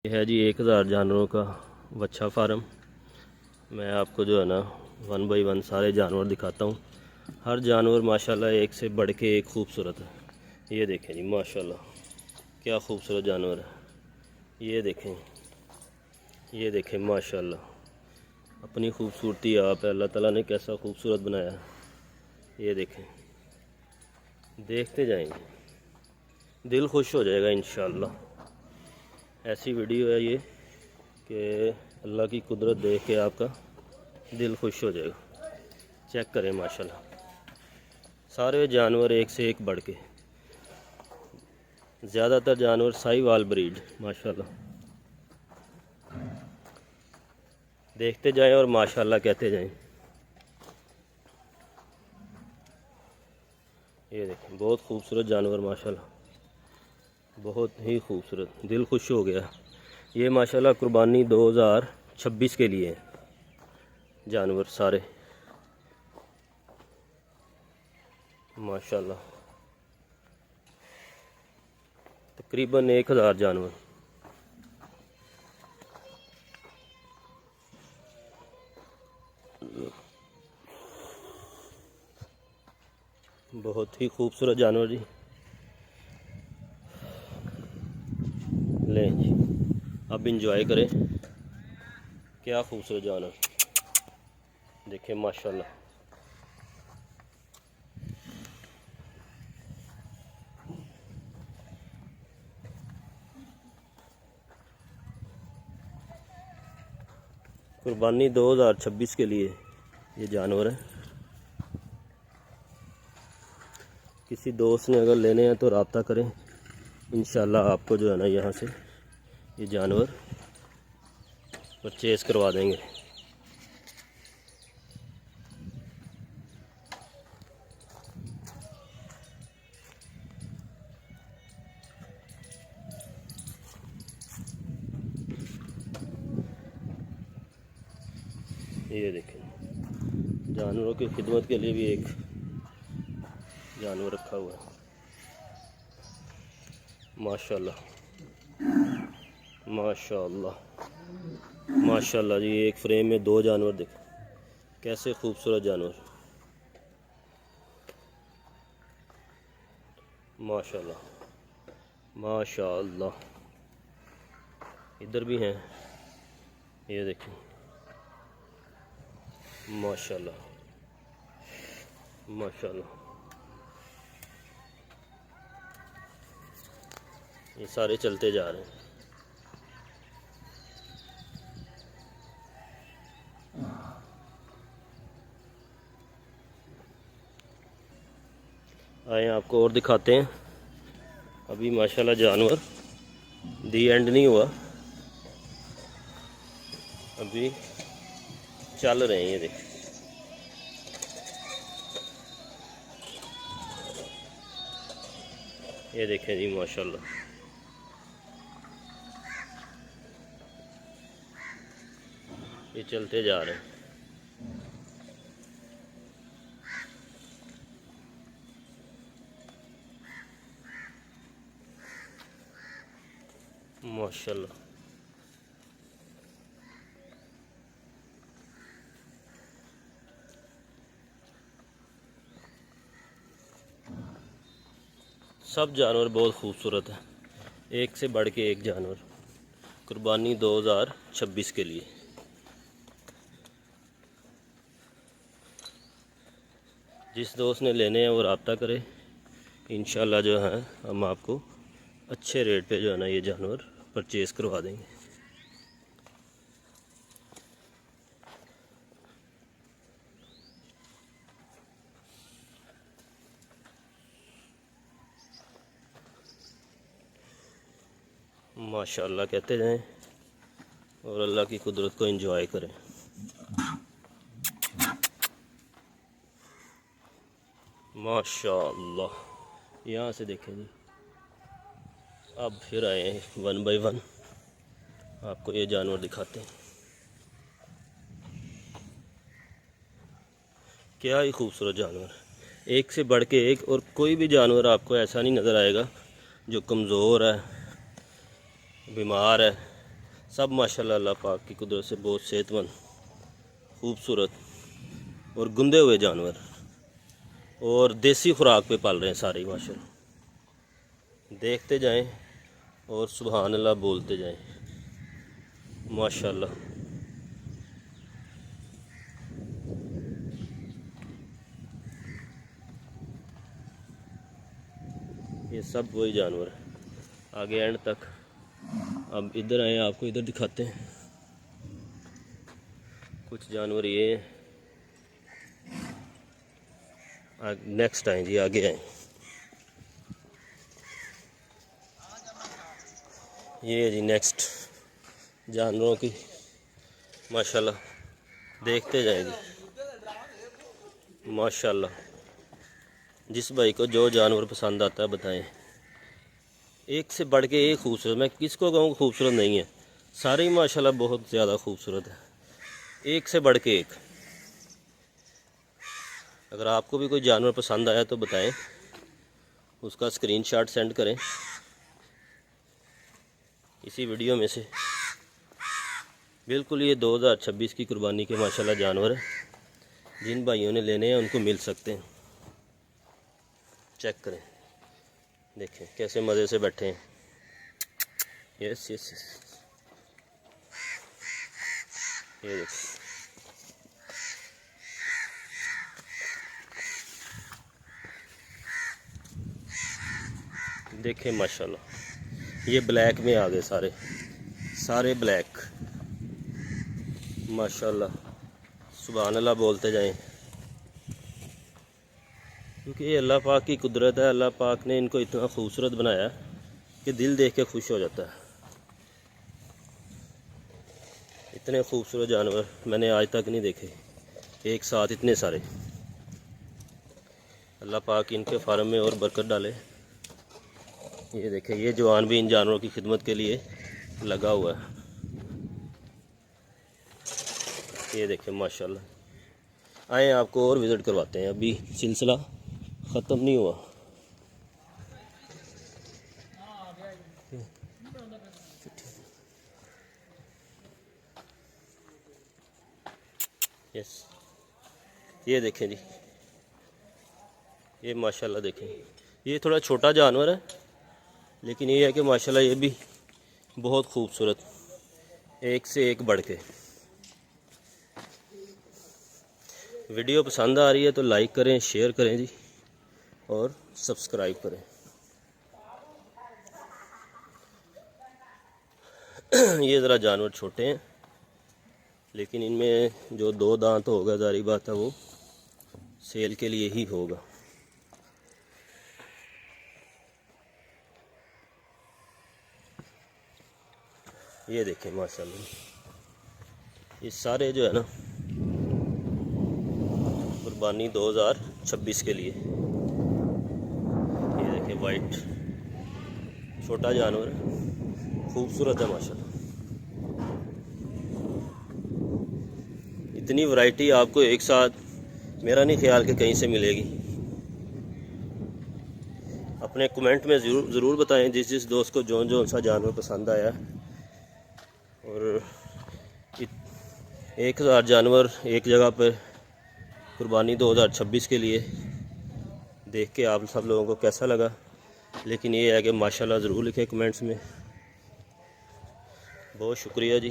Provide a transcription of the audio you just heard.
ये है जी 1000 जानवरों का बच्चा फार्म। मैं आपको जो है ना 1 बाय 1 सारे जानवर दिखाता हूँ। हर जानवर माशाल्लाह एक से बढ़ के एक खूबसूरत है। ये देखें जी माशाल्लाह क्या खूबसूरत जानवर है। ये देखें माशाल्लाह अपनी खूबसूरती आप है, अल्लाह ताला ने कैसा खूबसूरत बनाया है। ये देखें, देखते जाएंगे, दिल खुश हो जाएगा इंशाअल्लाह। ऐसी वीडियो है ये कि अल्लाह की कुदरत देख के आपका दिल खुश हो जाएगा। चेक करें माशाल्लाह सारे जानवर एक से एक बढ़ के, ज़्यादातर जानवर साहिवाल ब्रीड माशाल्लाह। देखते जाएं और माशाल्लाह कहते जाएं। ये देखें बहुत खूबसूरत जानवर माशाल्लाह, बहुत ही खूबसूरत, दिल खुश हो गया। ये माशाल्लाह कुर्बानी 2026 के लिए हैं जानवर सारे माशाल्लाह। तकरीबन 1000 जानवर। बहुत ही खूबसूरत जानवर जी। लें जी अब इंजॉय करें, क्या खूबसूरत जानवर देखें माशाल्लाह। कुर्बानी 2026 के लिए ये जानवर है। किसी दोस्त ने अगर लेने हैं तो रब्ता करें, इंशाल्लाह आपको जो है ना यहाँ से ये जानवर परचेज़ करवा देंगे। ये देखें जानवरों की खिदमत के लिए भी एक जानवर रखा हुआ है माशाल्लाह माशाल्लाह माशाल्लाह जी। एक फ्रेम में 2 जानवर देखें, कैसे खूबसूरत जानवर माशाल्लाह माशाल्लाह। इधर भी हैं, ये देखें माशाल्लाह माशाल्लाह। ये सारे चलते जा रहे हैं। आए आपको और दिखाते हैं। अभी माशाल्लाह जानवर दी एंड नहीं हुआ, अभी चल रहे हैं। ये देखें ये देखें जी माशाल्लाह ये चलते जा रहे हैं माशाल्लाह। सब जानवर बहुत खूबसूरत है, एक से बढ़ के एक जानवर। कुर्बानी 2026 के लिए। जिस दोस्त ने लेने हैं वो रब्ता करे, इंशाल्लाह जो है हम आपको अच्छे रेट पे जो है ना ये जानवर परचेज़ करवा देंगे। माशाल्लाह कहते जाएं और अल्लाह की कुदरत को एंजॉय करें। माशाल्लाह यहाँ से देखें जी, अब फिर आए हैं 1 बाय 1 आपको ये जानवर दिखाते हैं। क्या ही खूबसूरत जानवर, एक से बढ़ के एक। और कोई भी जानवर आपको ऐसा नहीं नज़र आएगा जो कमज़ोर है, बीमार है। सब माशाल्लाह अल्लाह पाक की कुदरत से बहुत सेहतमंद, खूबसूरत और गुंदे हुए जानवर, और देसी खुराक पे पाल रहे हैं सारे माशाल्लाह। देखते जाएं और सुभान अल्लाह बोलते जाएं माशाल्लाह। ये सब वही जानवर है, आगे एंड तक। अब इधर आए, आपको इधर दिखाते हैं कुछ जानवर। ये नेक्स्ट आए जी, आगे आए। ये है जी नेक्स्ट जानवरों की माशाल्लाह, देखते जाएंगे माशाल्लाह। जिस भाई को जो जानवर पसंद आता है बताएं। एक से बढ़ के एक खूबसूरत, मैं किसको कहूँ खूबसूरत नहीं है, सारे ही माशाल्लाह बहुत ज़्यादा खूबसूरत है, एक से बढ़ के एक। अगर आपको भी कोई जानवर पसंद आया तो बताएं, उसका स्क्रीनशॉट सेंड करें इसी वीडियो में से। बिल्कुल ये 2026 की कुर्बानी के माशाल्लाह जानवर है, जिन भाइयों ने लेने हैं उनको मिल सकते हैं। चेक करें, देखें कैसे मज़े से बैठे हैं। यस यस यस, ये देखें। देखें माशाल्लाह, ये ब्लैक में आ गए सारे, सारे ब्लैक माशाल्लाह। सुभान अल्लाह बोलते जाएं, क्योंकि ये अल्लाह पाक की कुदरत है। अल्लाह पाक ने इनको इतना खूबसूरत बनाया कि दिल देख के खुश हो जाता है। इतने खूबसूरत जानवर मैंने आज तक नहीं देखे एक साथ, इतने सारे। अल्लाह पाक इनके फार्म में और बरकत डाले। ये देखें, ये जवान भी इन जानवरों की खिदमत के लिए लगा हुआ है। ये देखें माशाल्लाह। आए आपको और विज़िट करवाते हैं, अभी सिलसिला ख़त्म नहीं हुआ। यस, ये देखें जी, ये माशाल्लाह देखें। ये थोड़ा छोटा जानवर है, लेकिन ये है कि माशाल्लाह ये भी बहुत खूबसूरत, एक से एक बढ़ के। वीडियो पसंद आ रही है तो लाइक करें, शेयर करें जी, और सब्सक्राइब करें। ये ज़रा जानवर छोटे हैं, लेकिन इनमें जो 2 दांत होगा, जारी बात है वो सेल के लिए ही होगा। ये देखें माशाल्लाह, ये सारे जो है ना कुर्बानी 2026 के लिए। ये देखें वाइट छोटा जानवर है, खूबसूरत है माशाल्लाह। इतनी वैरायटी आपको एक साथ मेरा नहीं ख्याल कि कहीं से मिलेगी। अपने कमेंट में ज़रूर बताएं जिस दोस्त को जो सा जानवर पसंद आया। और 1000 जानवर एक जगह पर कुर्बानी 2026 के लिए देख के आप सब लोगों को कैसा लगा। लेकिन ये है कि माशाल्लाह ज़रूर लिखें कमेंट्स में। बहुत शुक्रिया जी।